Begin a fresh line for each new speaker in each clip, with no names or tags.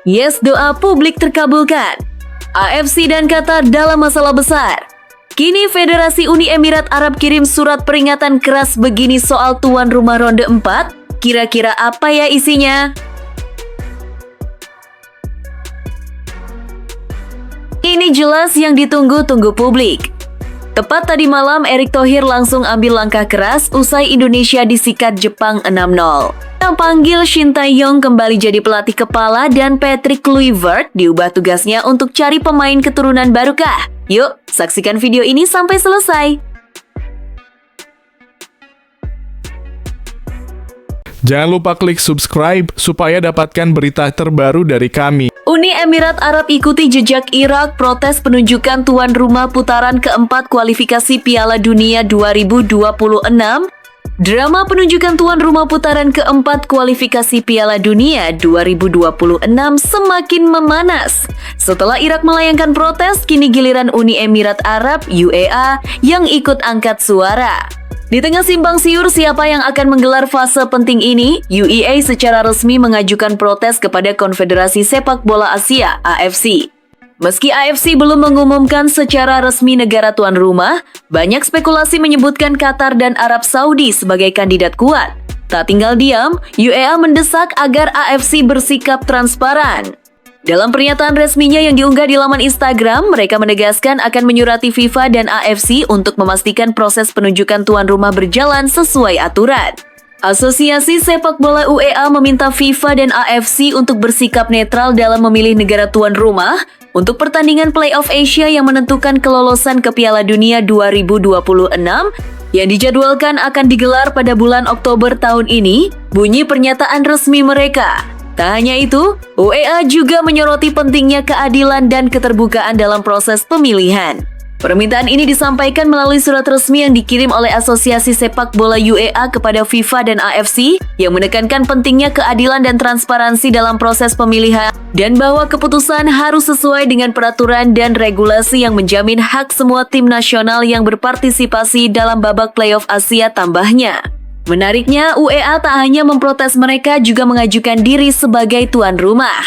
Yes, doa publik terkabulkan. AFC dan Qatar dalam masalah besar. Kini Federasi Uni Emirat Arab kirim surat peringatan keras begini soal tuan rumah ronde 4. Kira-kira apa ya isinya? Ini jelas yang ditunggu-tunggu publik. Tepat tadi malam, Erick Thohir langsung ambil langkah keras usai Indonesia disikat Jepang 6-0. Yang panggil Shin Tae-yong kembali jadi pelatih kepala dan Patrick Kluivert diubah tugasnya untuk cari pemain keturunan barukah. Yuk, saksikan video ini sampai selesai.
Jangan lupa klik subscribe supaya dapatkan berita terbaru dari kami.
Uni Emirat Arab ikuti jejak Irak protes penunjukan tuan rumah putaran keempat kualifikasi Piala Dunia 2026. Drama penunjukan tuan rumah putaran keempat kualifikasi Piala Dunia 2026 semakin memanas. Setelah Irak melayangkan protes, kini giliran Uni Emirat Arab (UEA) yang ikut angkat suara. Di tengah simpang siur siapa yang akan menggelar fase penting ini, UEA secara resmi mengajukan protes kepada Konfederasi Sepak Bola Asia (AFC). Meski AFC belum mengumumkan secara resmi negara tuan rumah, banyak spekulasi menyebutkan Qatar dan Arab Saudi sebagai kandidat kuat. Tak tinggal diam, UEA mendesak agar AFC bersikap transparan. Dalam pernyataan resminya yang diunggah di laman Instagram, mereka menegaskan akan menyurati FIFA dan AFC untuk memastikan proses penunjukan tuan rumah berjalan sesuai aturan. Asosiasi Sepak Bola UEA meminta FIFA dan AFC untuk bersikap netral dalam memilih negara tuan rumah untuk pertandingan Playoff Asia yang menentukan kelolosan ke Piala Dunia 2026 yang dijadwalkan akan digelar pada bulan Oktober tahun ini, bunyi pernyataan resmi mereka. Tak hanya itu, UEA juga menyoroti pentingnya keadilan dan keterbukaan dalam proses pemilihan. Permintaan ini disampaikan melalui surat resmi yang dikirim oleh Asosiasi Sepak Bola UEA kepada FIFA dan AFC yang menekankan pentingnya keadilan dan transparansi dalam proses pemilihan dan bahwa keputusan harus sesuai dengan peraturan dan regulasi yang menjamin hak semua tim nasional yang berpartisipasi dalam babak playoff Asia tambahnya. Menariknya, UEA tak hanya memprotes mereka juga mengajukan diri sebagai tuan rumah.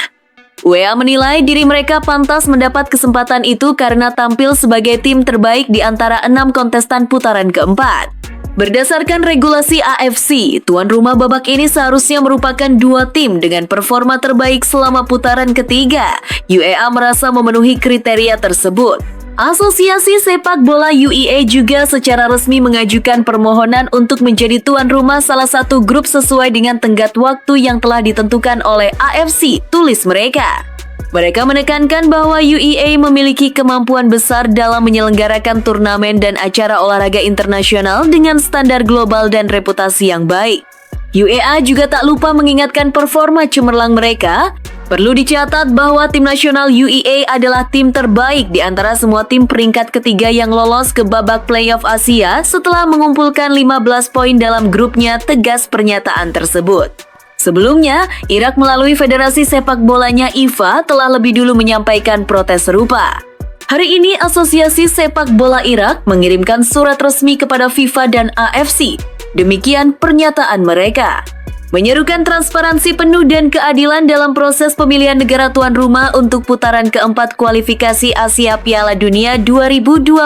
UEA menilai diri mereka pantas mendapat kesempatan itu karena tampil sebagai tim terbaik di antara 6 kontestan putaran keempat. Berdasarkan regulasi AFC, tuan rumah babak ini seharusnya merupakan 2 tim dengan performa terbaik selama putaran ketiga. UEA merasa memenuhi kriteria tersebut. Asosiasi Sepak Bola UEA juga secara resmi mengajukan permohonan untuk menjadi tuan rumah salah satu grup sesuai dengan tenggat waktu yang telah ditentukan oleh AFC, tulis mereka. Mereka menekankan bahwa UEA memiliki kemampuan besar dalam menyelenggarakan turnamen dan acara olahraga internasional dengan standar global dan reputasi yang baik. UEA juga tak lupa mengingatkan performa cemerlang mereka. Perlu dicatat bahwa tim nasional UEA adalah tim terbaik di antara semua tim peringkat ketiga yang lolos ke babak playoff Asia setelah mengumpulkan 15 poin dalam grupnya, tegas pernyataan tersebut. Sebelumnya, Irak melalui Federasi Sepak Bolanya IFA telah lebih dulu menyampaikan protes serupa. Hari ini, Asosiasi Sepak Bola Irak mengirimkan surat resmi kepada FIFA dan AFC. Demikian pernyataan mereka. Menyerukan transparansi penuh dan keadilan dalam proses pemilihan negara tuan rumah untuk putaran keempat kualifikasi Asia Piala Dunia 2026.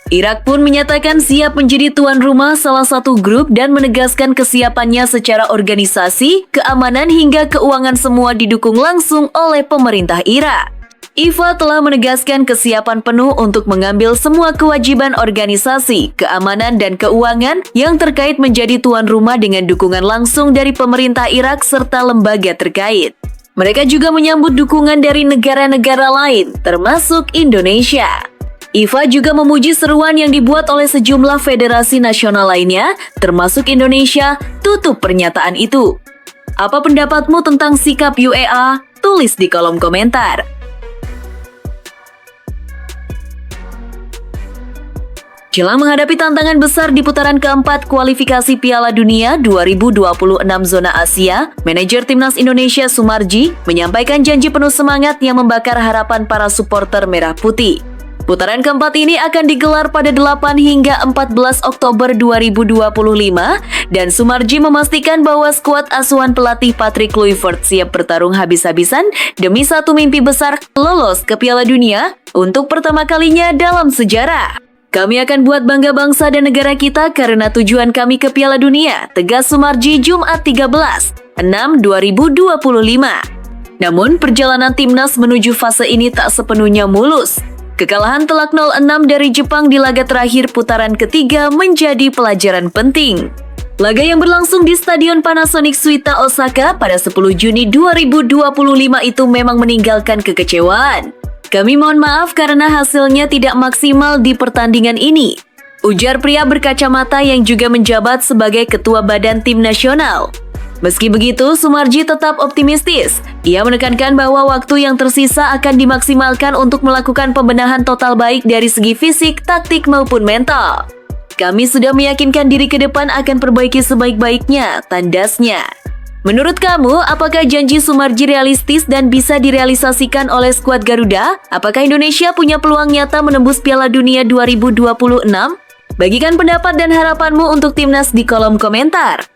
Irak pun menyatakan siap menjadi tuan rumah salah satu grup dan menegaskan kesiapannya secara organisasi, keamanan hingga keuangan semua didukung langsung oleh pemerintah Irak. IFA telah menegaskan kesiapan penuh untuk mengambil semua kewajiban organisasi, keamanan, dan keuangan yang terkait menjadi tuan rumah dengan dukungan langsung dari pemerintah Irak serta lembaga terkait. Mereka juga menyambut dukungan dari negara-negara lain, termasuk Indonesia. IFA juga memuji seruan yang dibuat oleh sejumlah federasi nasional lainnya, termasuk Indonesia, tutup pernyataan itu. Apa pendapatmu tentang sikap UEA? Tulis di kolom komentar. Jelang menghadapi tantangan besar di putaran keempat kualifikasi Piala Dunia 2026 zona Asia, manajer Timnas Indonesia Sumarji menyampaikan janji penuh semangat yang membakar harapan para supporter merah putih. Putaran keempat ini akan digelar pada 8 hingga 14 Oktober 2025 dan Soemarji memastikan bahwa skuad asuhan pelatih Patrick Kluivert siap bertarung habis-habisan demi satu mimpi besar lolos ke Piala Dunia untuk pertama kalinya dalam sejarah. Kami akan buat bangga bangsa dan negara kita karena tujuan kami ke Piala Dunia, tegas Soemarji Jumat 13/6/2025. Namun perjalanan timnas menuju fase ini tak sepenuhnya mulus. Kekalahan telak 0-6 dari Jepang di laga terakhir putaran ketiga menjadi pelajaran penting. Laga yang berlangsung di Stadion Panasonic Suita Osaka pada 10 Juni 2025 itu memang meninggalkan kekecewaan. Kami mohon maaf karena hasilnya tidak maksimal di pertandingan ini, ujar pria berkacamata yang juga menjabat sebagai ketua badan tim nasional. Meski begitu, Soemarji tetap optimistis. Ia menekankan bahwa waktu yang tersisa akan dimaksimalkan untuk melakukan pembenahan total baik dari segi fisik, taktik maupun mental. Kami sudah meyakinkan diri ke depan akan perbaiki sebaik-baiknya, tandasnya. Menurut kamu, apakah janji Soemarji realistis dan bisa direalisasikan oleh skuad Garuda? Apakah Indonesia punya peluang nyata menembus Piala Dunia 2026? Bagikan pendapat dan harapanmu untuk timnas di kolom komentar.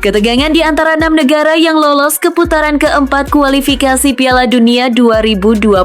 Ketegangan di antara 6 negara yang lolos ke putaran keempat kualifikasi Piala Dunia 2026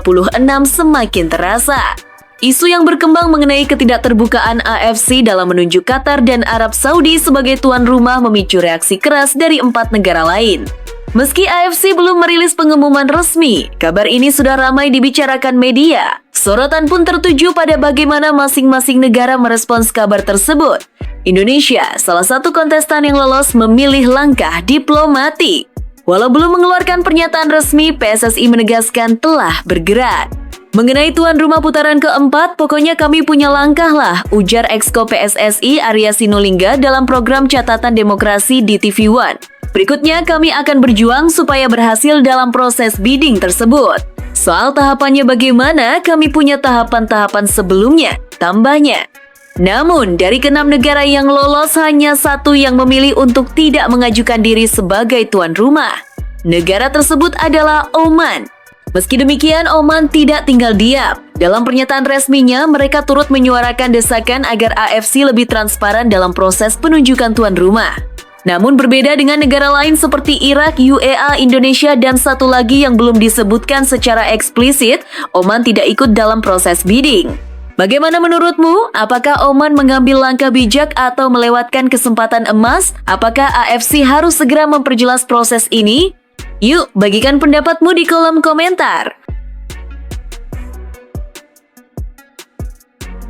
semakin terasa. Isu yang berkembang mengenai ketidakterbukaan AFC dalam menunjuk Qatar dan Arab Saudi sebagai tuan rumah memicu reaksi keras dari 4 negara lain. Meski AFC belum merilis pengumuman resmi, kabar ini sudah ramai dibicarakan media. Sorotan pun tertuju pada bagaimana masing-masing negara merespons kabar tersebut. Indonesia, salah satu kontestan yang lolos, memilih langkah diplomatik. Walau belum mengeluarkan pernyataan resmi, PSSI menegaskan telah bergerak. Mengenai tuan rumah putaran keempat, pokoknya kami punya langkah lah, ujar Exco PSSI Arya Sinulinga dalam program Catatan Demokrasi di TV One. Berikutnya kami akan berjuang supaya berhasil dalam proses bidding tersebut. Soal tahapannya bagaimana, kami punya tahapan-tahapan sebelumnya, tambahnya. Namun, dari ke-6 negara yang lolos, hanya satu yang memilih untuk tidak mengajukan diri sebagai tuan rumah. Negara tersebut adalah Oman. Meski demikian, Oman tidak tinggal diam. Dalam pernyataan resminya, mereka turut menyuarakan desakan agar AFC lebih transparan dalam proses penunjukan tuan rumah. Namun berbeda dengan negara lain seperti Irak, UEA, Indonesia, dan satu lagi yang belum disebutkan secara eksplisit, Oman tidak ikut dalam proses bidding. Bagaimana menurutmu? Apakah Oman mengambil langkah bijak atau melewatkan kesempatan emas? Apakah AFC harus segera memperjelas proses ini? Yuk, bagikan pendapatmu di kolom komentar.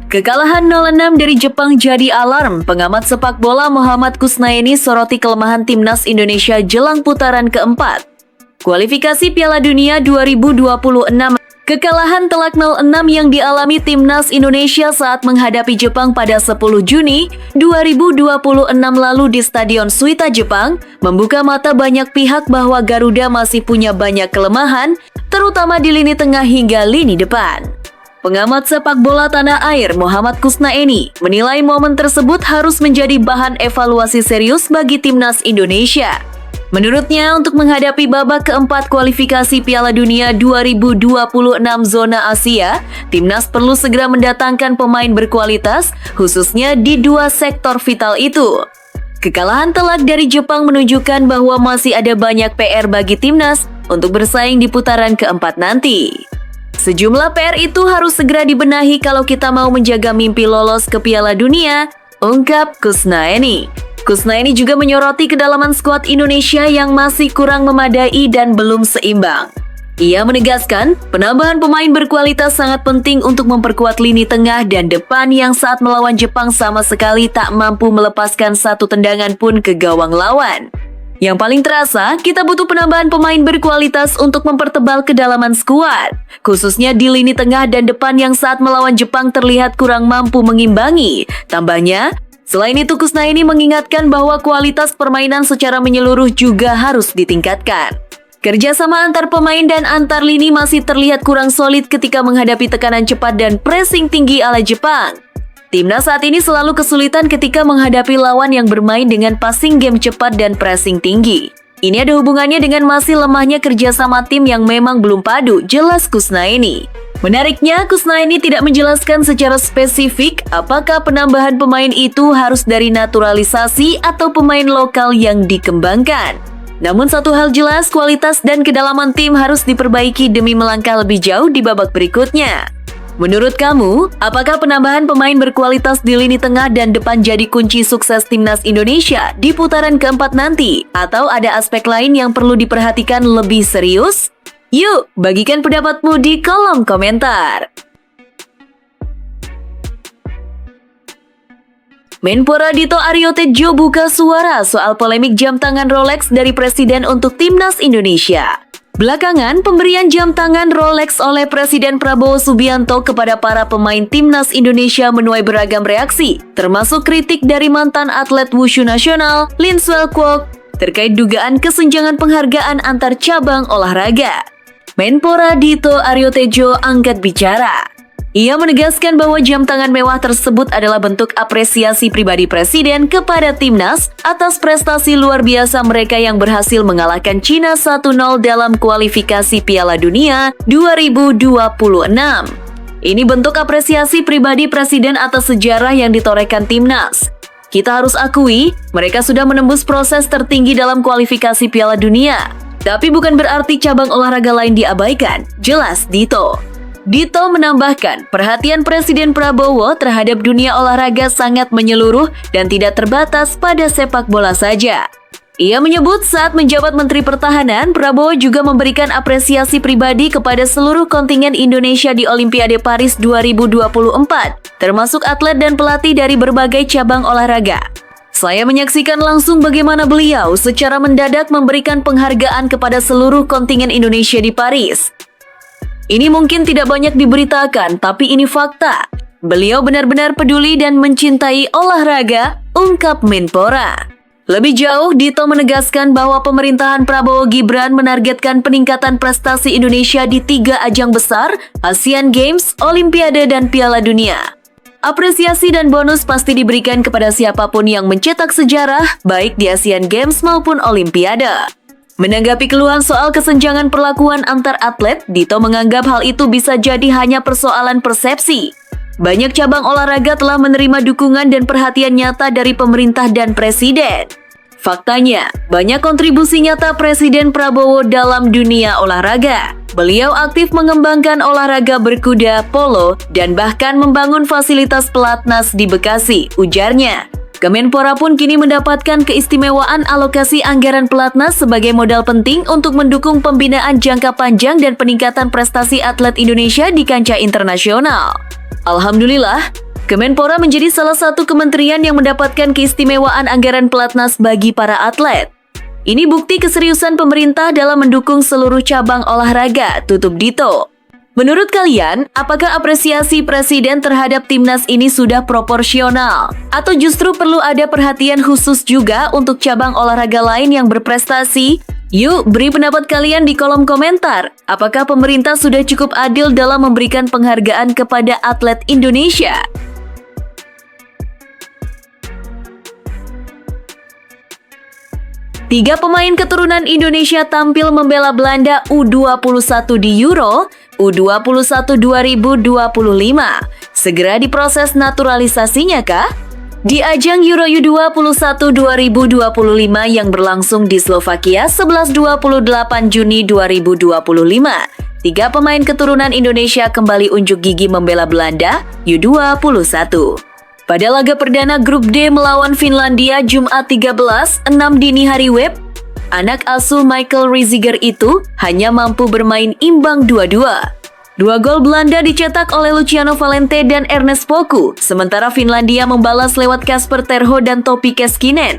Kekalahan 0-6 dari Jepang jadi alarm. Pengamat sepak bola Muhammad Kusnaini soroti kelemahan timnas Indonesia jelang putaran keempat kualifikasi Piala Dunia 2026. Kekalahan telak 0-6 yang dialami timnas Indonesia saat menghadapi Jepang pada 10 Juni 2026 lalu di Stadion Suita Jepang membuka mata banyak pihak bahwa Garuda masih punya banyak kelemahan, terutama di lini tengah hingga lini depan. Pengamat sepak bola tanah air Muhammad Kusnaini menilai momen tersebut harus menjadi bahan evaluasi serius bagi timnas Indonesia. Menurutnya, untuk menghadapi babak keempat kualifikasi Piala Dunia 2026 zona Asia, timnas perlu segera mendatangkan pemain berkualitas, khususnya di dua sektor vital itu. Kekalahan telak dari Jepang menunjukkan bahwa masih ada banyak PR bagi timnas untuk bersaing di putaran keempat nanti. Sejumlah PR itu harus segera dibenahi kalau kita mau menjaga mimpi lolos ke Piala Dunia, ungkap Kusnaini. Kusnaini juga menyoroti kedalaman skuad Indonesia yang masih kurang memadai dan belum seimbang. Ia menegaskan, penambahan pemain berkualitas sangat penting untuk memperkuat lini tengah dan depan yang saat melawan Jepang sama sekali tak mampu melepaskan satu tendangan pun ke gawang lawan. Yang paling terasa, kita butuh penambahan pemain berkualitas untuk mempertebal kedalaman skuad, khususnya di lini tengah dan depan yang saat melawan Jepang terlihat kurang mampu mengimbangi. Tambahnya, selain itu, Kusnaini mengingatkan bahwa kualitas permainan secara menyeluruh juga harus ditingkatkan. Kerjasama antar pemain dan antar lini masih terlihat kurang solid ketika menghadapi tekanan cepat dan pressing tinggi ala Jepang. Timnas saat ini selalu kesulitan ketika menghadapi lawan yang bermain dengan passing game cepat dan pressing tinggi. Ini ada hubungannya dengan masih lemahnya kerjasama tim yang memang belum padu, jelas Kusnaini. Menariknya, Kusnaini tidak menjelaskan secara spesifik apakah penambahan pemain itu harus dari naturalisasi atau pemain lokal yang dikembangkan. Namun satu hal jelas, kualitas dan kedalaman tim harus diperbaiki demi melangkah lebih jauh di babak berikutnya. Menurut kamu, apakah penambahan pemain berkualitas di lini tengah dan depan jadi kunci sukses timnas Indonesia di putaran keempat nanti? Atau ada aspek lain yang perlu diperhatikan lebih serius? Yuk, bagikan pendapatmu di kolom komentar. Menpora Dito Aryo Tejo buka suara soal polemik jam tangan Rolex dari Presiden untuk timnas Indonesia. Belakangan, pemberian jam tangan Rolex oleh Presiden Prabowo Subianto kepada para pemain timnas Indonesia menuai beragam reaksi, termasuk kritik dari mantan atlet wushu nasional, Linswell Kwok, terkait dugaan kesenjangan penghargaan antar cabang olahraga. Menpora Dito Aryo Tejo angkat bicara. Ia menegaskan bahwa jam tangan mewah tersebut adalah bentuk apresiasi pribadi Presiden kepada timnas atas prestasi luar biasa mereka yang berhasil mengalahkan Cina 1-0 dalam kualifikasi Piala Dunia 2026. Ini bentuk apresiasi pribadi Presiden atas sejarah yang ditorehkan timnas. Kita harus akui, mereka sudah menembus proses tertinggi dalam kualifikasi Piala Dunia. Tapi bukan berarti cabang olahraga lain diabaikan, jelas Dito. Dito menambahkan, perhatian Presiden Prabowo terhadap dunia olahraga sangat menyeluruh dan tidak terbatas pada sepak bola saja. Ia menyebut saat menjabat Menteri Pertahanan, Prabowo juga memberikan apresiasi pribadi kepada seluruh kontingen Indonesia di Olimpiade Paris 2024, termasuk atlet dan pelatih dari berbagai cabang olahraga. Saya menyaksikan langsung bagaimana beliau secara mendadak memberikan penghargaan kepada seluruh kontingen Indonesia di Paris. Ini mungkin tidak banyak diberitakan, tapi ini fakta. Beliau benar-benar peduli dan mencintai olahraga, ungkap Menpora. Lebih jauh, Dito menegaskan bahwa pemerintahan Prabowo Gibran menargetkan peningkatan prestasi Indonesia di 3 ajang besar, Asian Games, Olimpiade, dan Piala Dunia. Apresiasi dan bonus pasti diberikan kepada siapapun yang mencetak sejarah, baik di Asian Games maupun Olimpiade. Menanggapi keluhan soal kesenjangan perlakuan antar atlet, Dito menganggap hal itu bisa jadi hanya persoalan persepsi. Banyak cabang olahraga telah menerima dukungan dan perhatian nyata dari pemerintah dan presiden. Faktanya, banyak kontribusi nyata Presiden Prabowo dalam dunia olahraga. Beliau aktif mengembangkan olahraga berkuda, polo, dan bahkan membangun fasilitas pelatnas di Bekasi, ujarnya. Kemenpora pun kini mendapatkan keistimewaan alokasi anggaran pelatnas sebagai modal penting untuk mendukung pembinaan jangka panjang dan peningkatan prestasi atlet Indonesia di kancah internasional. Alhamdulillah, Kemenpora menjadi salah satu kementerian yang mendapatkan keistimewaan anggaran pelatnas bagi para atlet. Ini bukti keseriusan pemerintah dalam mendukung seluruh cabang olahraga, tutup Dito. Menurut kalian, apakah apresiasi Presiden terhadap timnas ini sudah proporsional? Atau justru perlu ada perhatian khusus juga untuk cabang olahraga lain yang berprestasi? Yuk, beri pendapat kalian di kolom komentar. Apakah pemerintah sudah cukup adil dalam memberikan penghargaan kepada atlet Indonesia? Tiga pemain keturunan Indonesia tampil membela Belanda U21 di Euro U21 2025. Segera diproses naturalisasinya kah? Di ajang Euro U21 2025 yang berlangsung di Slovakia 11-28 Juni 2025, tiga pemain keturunan Indonesia kembali unjuk gigi membela Belanda U21. Pada laga perdana grup D melawan Finlandia Jumat 13, 6 dini hari WIB, anak asuh Michael Reiziger itu hanya mampu bermain imbang 2-2. Dua gol Belanda dicetak oleh Luciano Valente dan Ernest Poku, sementara Finlandia membalas lewat Kasper Terho dan Topi Keskinen.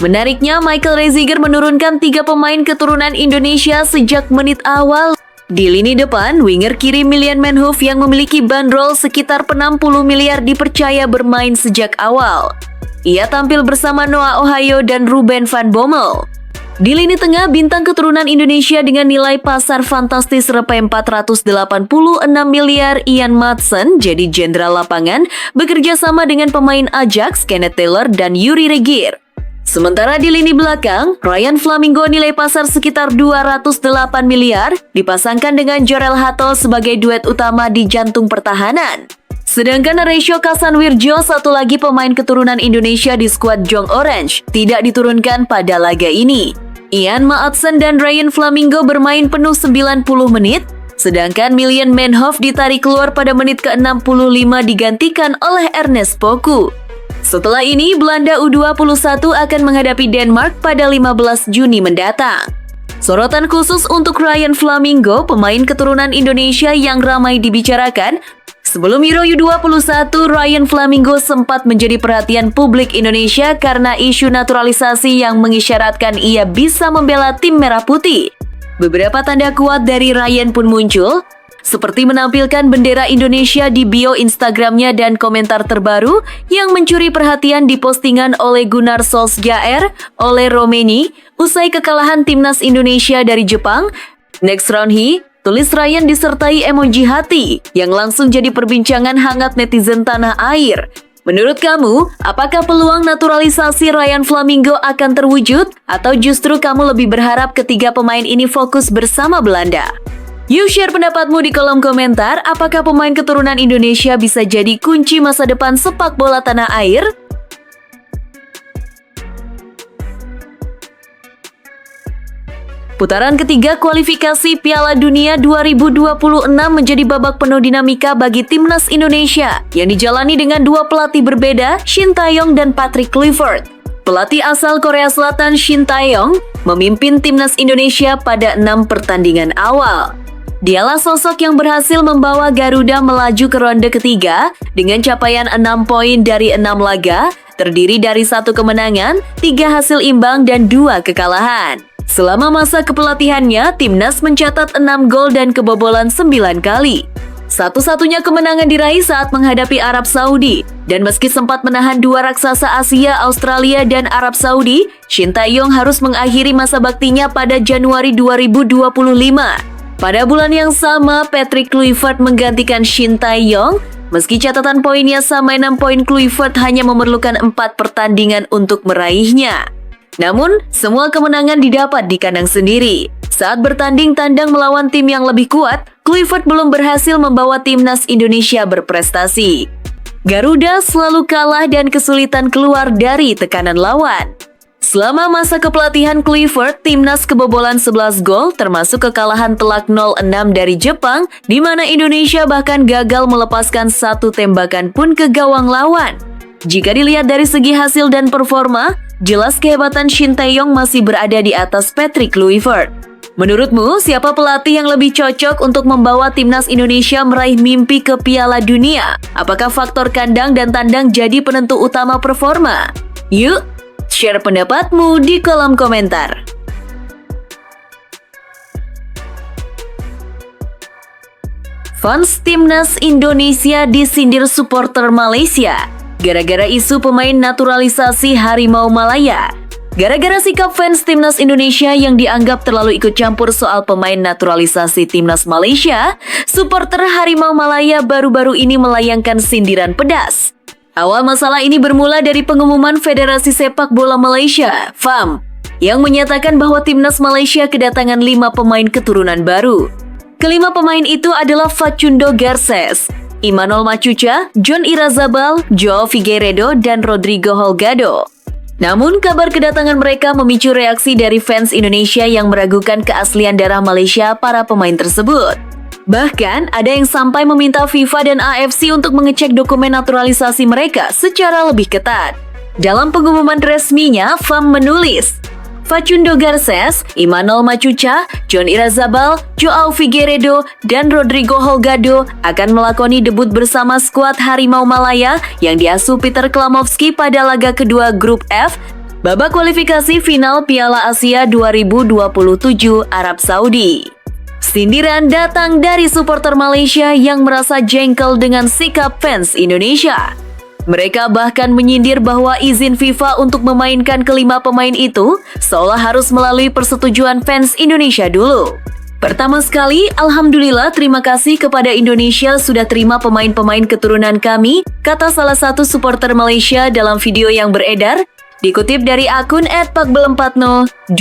Menariknya, Michael Reiziger menurunkan tiga pemain keturunan Indonesia sejak menit awal. Di lini depan, winger kiri Milian Menhoef yang memiliki bandrol sekitar 60 miliar dipercaya bermain sejak awal. Ia tampil bersama Noah Ohio dan Ruben van Bommel. Di lini tengah, bintang keturunan Indonesia dengan nilai pasar fantastis Rp 486 miliar Ian Maatsen jadi jenderal lapangan bekerja sama dengan pemain Ajax, Kenneth Taylor dan Yuri Regier. Sementara di lini belakang, Ryan Flamingo nilai pasar sekitar 208 miliar dipasangkan dengan Jorel Hato sebagai duet utama di jantung pertahanan. Sedangkan Resio Kasanwirjo, satu lagi pemain keturunan Indonesia di skuad Jong Orange, tidak diturunkan pada laga ini. Ian Maatsen dan Ryan Flamingo bermain penuh 90 menit, sedangkan Milian Menhoff ditarik keluar pada menit ke-65 digantikan oleh Ernest Poku. Setelah ini, Belanda U21 akan menghadapi Denmark pada 15 Juni mendatang. Sorotan khusus untuk Ryan Flamingo, pemain keturunan Indonesia yang ramai dibicarakan. Sebelum Euro U21, Ryan Flamingo sempat menjadi perhatian publik Indonesia karena isu naturalisasi yang mengisyaratkan ia bisa membela tim merah putih. Beberapa tanda kuat dari Ryan pun muncul, seperti menampilkan bendera Indonesia di bio Instagramnya dan komentar terbaru yang mencuri perhatian di postingan oleh Gunnar Solskjaer oleh Romeni usai kekalahan timnas Indonesia dari Jepang. Next round tulis Ryan disertai emoji hati yang langsung jadi perbincangan hangat netizen tanah air. Menurut kamu, apakah peluang naturalisasi Ryan Flamingo akan terwujud atau justru kamu lebih berharap ketiga pemain ini fokus bersama Belanda? Yuk share pendapatmu di kolom komentar, apakah pemain keturunan Indonesia bisa jadi kunci masa depan sepak bola tanah air? Putaran ketiga kualifikasi Piala Dunia 2026 menjadi babak penuh dinamika bagi timnas Indonesia yang dijalani dengan dua pelatih berbeda, Shin Tae-yong dan Patrick Kluivert. Pelatih asal Korea Selatan Shin Tae-yong memimpin timnas Indonesia pada 6 pertandingan awal. Dialah sosok yang berhasil membawa Garuda melaju ke ronde ketiga dengan capaian 6 poin dari 6 laga, terdiri dari 1 kemenangan, 3 hasil imbang, dan 2 kekalahan. Selama masa kepelatihannya, timnas mencatat 6 gol dan kebobolan 9 kali. Satu-satunya kemenangan diraih saat menghadapi Arab Saudi, dan meski sempat menahan dua raksasa Asia, Australia dan Arab Saudi, Shin Tae-yong harus mengakhiri masa baktinya pada Januari 2025. Pada bulan yang sama, Patrick Kluivert menggantikan Shin Tae-yong. Meski catatan poinnya sama 6 poin, Kluivert hanya memerlukan 4 pertandingan untuk meraihnya. Namun, semua kemenangan didapat di kandang sendiri. Saat bertanding tandang melawan tim yang lebih kuat, Kluivert belum berhasil membawa timnas Indonesia berprestasi. Garuda selalu kalah dan kesulitan keluar dari tekanan lawan. Selama masa kepelatihan Kluivert, timnas kebobolan 11 gol termasuk kekalahan telak 0-6 dari Jepang, di mana Indonesia bahkan gagal melepaskan 1 tembakan pun ke gawang lawan. Jika dilihat dari segi hasil dan performa, jelas kehebatan Shin Tae-yong masih berada di atas Patrick Kluivert. Menurutmu, siapa pelatih yang lebih cocok untuk membawa timnas Indonesia meraih mimpi ke Piala Dunia? Apakah faktor kandang dan tandang jadi penentu utama performa? Yuk, share pendapatmu di kolom komentar. Fans timnas Indonesia disindir supporter Malaysia gara-gara isu pemain naturalisasi Harimau Malaya. Gara-gara sikap fans timnas Indonesia yang dianggap terlalu ikut campur soal pemain naturalisasi timnas Malaysia, supporter Harimau Malaya baru-baru ini melayangkan sindiran pedas. Awal masalah ini bermula dari pengumuman Federasi Sepak Bola Malaysia, FAM, yang menyatakan bahwa timnas Malaysia kedatangan 5 pemain keturunan baru. Kelima pemain itu adalah Facundo Garces, Imanol Macuca, John Irazabal, Joao Figueiredo, dan Rodrigo Holgado. Namun, kabar kedatangan mereka memicu reaksi dari fans Indonesia yang meragukan keaslian darah Malaysia para pemain tersebut. Bahkan, ada yang sampai meminta FIFA dan AFC untuk mengecek dokumen naturalisasi mereka secara lebih ketat. Dalam pengumuman resminya, FAM menulis, Facundo Garces, Imanol Macuca, John Irazabal, Joao Figueiredo, dan Rodrigo Holgado akan melakoni debut bersama skuad Harimau Malaya yang diasuh Peter Klamovski pada laga kedua Grup F, babak kualifikasi final Piala Asia 2027 Arab Saudi. Sindiran datang dari supporter Malaysia yang merasa jengkel dengan sikap fans Indonesia. Mereka bahkan menyindir bahwa izin FIFA untuk memainkan kelima pemain itu seolah harus melalui persetujuan fans Indonesia dulu. Pertama sekali, Alhamdulillah terima kasih kepada Indonesia sudah terima pemain-pemain keturunan kami, kata salah satu supporter Malaysia dalam video yang beredar. Dikutip dari akun @pakbel40 2.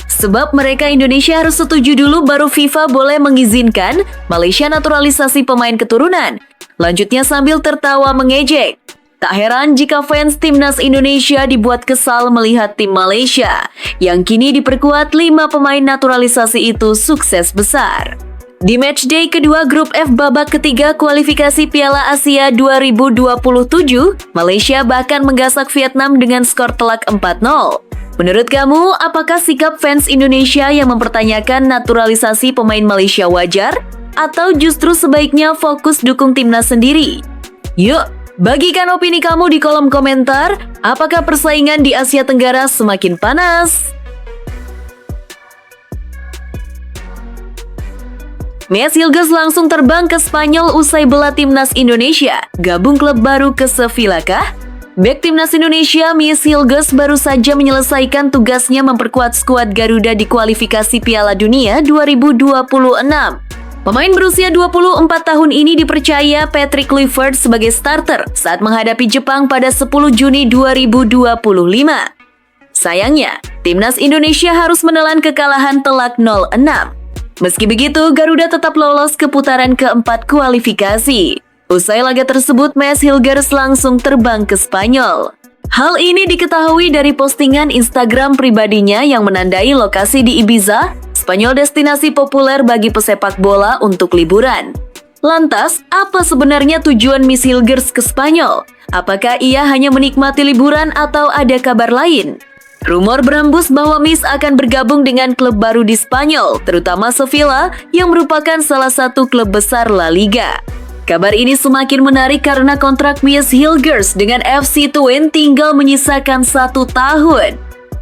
Sebab mereka Indonesia harus setuju dulu baru FIFA boleh mengizinkan Malaysia naturalisasi pemain keturunan. Lanjutnya sambil tertawa mengejek. Tak heran jika fans timnas Indonesia dibuat kesal melihat tim Malaysia yang kini diperkuat 5 pemain naturalisasi itu sukses besar. Di matchday kedua grup F babak ketiga kualifikasi Piala Asia 2027, Malaysia bahkan menggasak Vietnam dengan skor telak 4-0. Menurut kamu, apakah sikap fans Indonesia yang mempertanyakan naturalisasi pemain Malaysia wajar? Atau justru sebaiknya fokus dukung timnas sendiri? Yuk, bagikan opini kamu di kolom komentar. Apakah persaingan di Asia Tenggara semakin panas? Mes Hilgers langsung terbang ke Spanyol usai bela timnas Indonesia. Gabung klub baru ke Sevilla kah? Bek timnas Indonesia, Mes Hilgers baru saja menyelesaikan tugasnya memperkuat skuad Garuda di kualifikasi Piala Dunia 2026. Pemain berusia 24 tahun ini dipercaya Patrick Kluivert sebagai starter saat menghadapi Jepang pada 10 Juni 2025. Sayangnya, timnas Indonesia harus menelan kekalahan telak 0-6. Meski begitu, Garuda tetap lolos ke putaran keempat kualifikasi. Usai laga tersebut, Mes Hilgers langsung terbang ke Spanyol. Hal ini diketahui dari postingan Instagram pribadinya yang menandai lokasi di Ibiza, Spanyol, destinasi populer bagi pesepak bola untuk liburan. Lantas, apa sebenarnya tujuan Mes Hilgers ke Spanyol? Apakah ia hanya menikmati liburan atau ada kabar lain? Rumor berhembus bahwa Mes akan bergabung dengan klub baru di Spanyol, terutama Sevilla yang merupakan salah satu klub besar La Liga. Kabar ini semakin menarik karena kontrak Mes Hilgers dengan FC Twente tinggal menyisakan 1 tahun.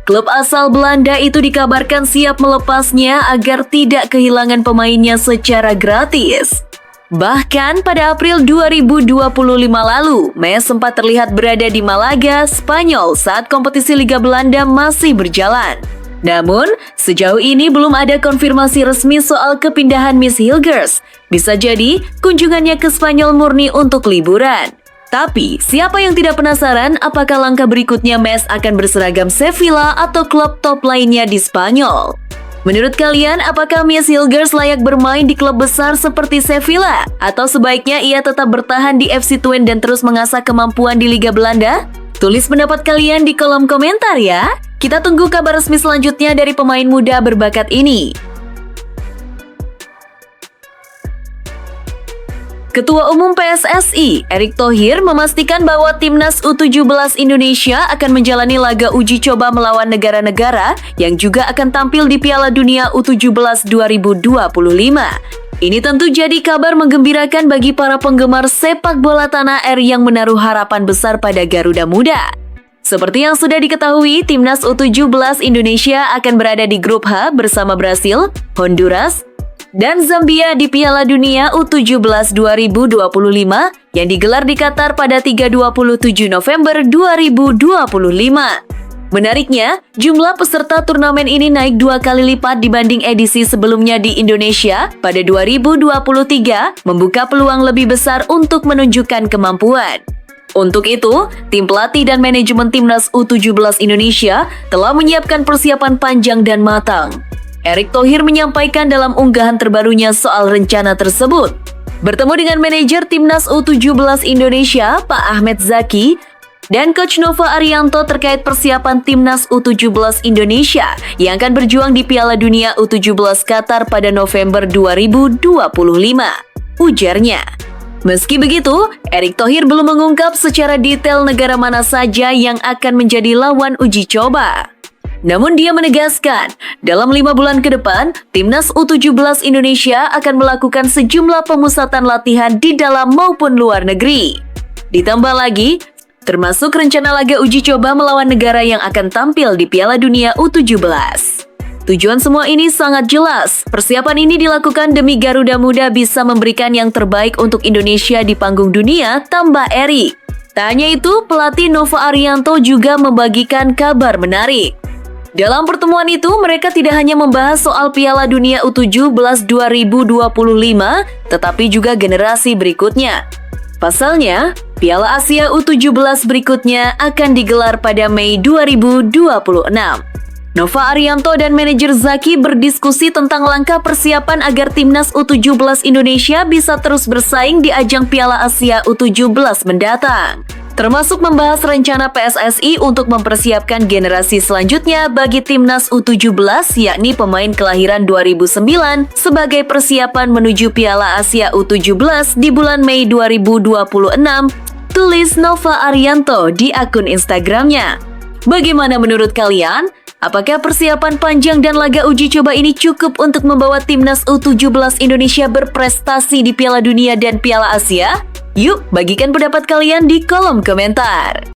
Klub asal Belanda itu dikabarkan siap melepasnya agar tidak kehilangan pemainnya secara gratis. Bahkan pada April 2025 lalu, Mes sempat terlihat berada di Malaga, Spanyol saat kompetisi Liga Belanda masih berjalan. Namun, sejauh ini belum ada konfirmasi resmi soal kepindahan Mes Hilgers. Bisa jadi, kunjungannya ke Spanyol murni untuk liburan. Tapi, siapa yang tidak penasaran apakah langkah berikutnya Mes akan berseragam Sevilla atau klub top lainnya di Spanyol? Menurut kalian, apakah Mes Hilgers layak bermain di klub besar seperti Sevilla? Atau sebaiknya ia tetap bertahan di FC Twente dan terus mengasah kemampuan di Liga Belanda? Tulis pendapat kalian di kolom komentar ya. Kita tunggu kabar resmi selanjutnya dari pemain muda berbakat ini. Ketua Umum PSSI, Erick Thohir, memastikan bahwa timnas U17 Indonesia akan menjalani laga uji coba melawan negara-negara yang juga akan tampil di Piala Dunia U17 2025. Ini tentu jadi kabar menggembirakan bagi para penggemar sepak bola tanah air yang menaruh harapan besar pada Garuda Muda. Seperti yang sudah diketahui, timnas U17 Indonesia akan berada di grup H bersama Brasil, Honduras, dan Zambia di Piala Dunia U17 2025 yang digelar di Qatar pada 3-27 November 2025. Menariknya, jumlah peserta turnamen ini naik 2 kali lipat dibanding edisi sebelumnya di Indonesia pada 2023, membuka peluang lebih besar untuk menunjukkan kemampuan. Untuk itu, tim pelatih dan manajemen timnas U17 Indonesia telah menyiapkan persiapan panjang dan matang. Erick Thohir menyampaikan dalam unggahan terbarunya soal rencana tersebut. Bertemu dengan manajer timnas U17 Indonesia, Pak Ahmed Zaki, dan Coach Nova Arianto terkait persiapan timnas U17 Indonesia yang akan berjuang di Piala Dunia U17 Qatar pada November 2025, ujarnya. Meski begitu, Erick Thohir belum mengungkap secara detail negara mana saja yang akan menjadi lawan uji coba. Namun dia menegaskan, dalam 5 bulan ke depan, timnas U17 Indonesia akan melakukan sejumlah pemusatan latihan di dalam maupun luar negeri. Ditambah lagi, termasuk rencana laga uji coba melawan negara yang akan tampil di Piala Dunia U17. Tujuan semua ini sangat jelas. Persiapan ini dilakukan demi Garuda Muda bisa memberikan yang terbaik untuk Indonesia di panggung dunia, tambah Erick. Tak hanya itu, pelatih Nova Arianto juga membagikan kabar menarik. Dalam pertemuan itu, mereka tidak hanya membahas soal Piala Dunia U17 2025, tetapi juga generasi berikutnya. Pasalnya, Piala Asia U17 berikutnya akan digelar pada Mei 2026. Nova Arianto dan manajer Zaki berdiskusi tentang langkah persiapan agar timnas U17 Indonesia bisa terus bersaing di ajang Piala Asia U17 mendatang. Termasuk membahas rencana PSSI untuk mempersiapkan generasi selanjutnya bagi timnas U17, yakni pemain kelahiran 2009 sebagai persiapan menuju Piala Asia U17 di bulan Mei 2026, tulis Nova Arianto di akun Instagramnya. Bagaimana menurut kalian? Apakah persiapan panjang dan laga uji coba ini cukup untuk membawa timnas U17 Indonesia berprestasi di Piala Dunia dan Piala Asia? Yuk, bagikan pendapat kalian di kolom komentar.